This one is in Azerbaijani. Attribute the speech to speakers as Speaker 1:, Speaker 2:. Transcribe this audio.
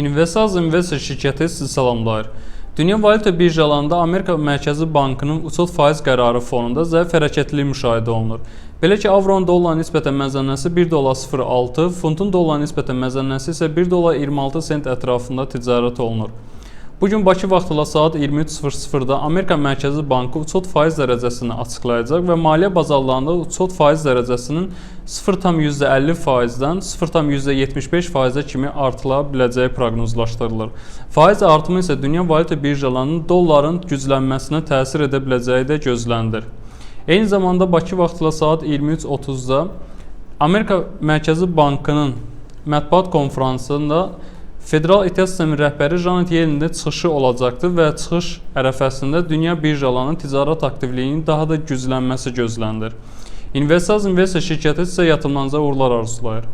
Speaker 1: Investaz Investor şirkəti sizi salamlayır. Dünya Valyuta birjalarında Amerika Mərkəzi Bankının uçot faiz qərarı fonunda zəif hərəkətlilik müşahidə olunur. Belə ki, avronun dollara nisbətən məzənnəsi 1,06, funtun dollara nisbətən məzənnəsi isə 1,26 sent ətrafında ticarət olunur. Bugün Bakı vaxtıyla saat 23:00-da Amerika Mərkəzi Bankı uçot faiz dərəcəsini açıqlayacaq və maliyyə bazarlarında uçot faiz dərəcəsinin 0,50%-dən 0,75%-ə kimi artıla biləcəyi proqnozlaşdırılır. Faiz artımı isə dünya valyuta birjalarının dolların güclənməsinə təsir edə biləcəyi də gözlənilir. Eyni zamanda Bakı vaxtıyla saat 23:30-da Amerika Mərkəzi Bankının mətbuat konfransında Federal Ehtiyat Sistemi rəhbəri Janet Yellenin çıxışı olacaqdır və çıxış ərəfəsində dünya birjalarının ticarət aktivliyinin daha da güclənməsi gözlənilir. Investaz Investor şirkəti sizə yatırımlarınıza uğurlar arzulayır.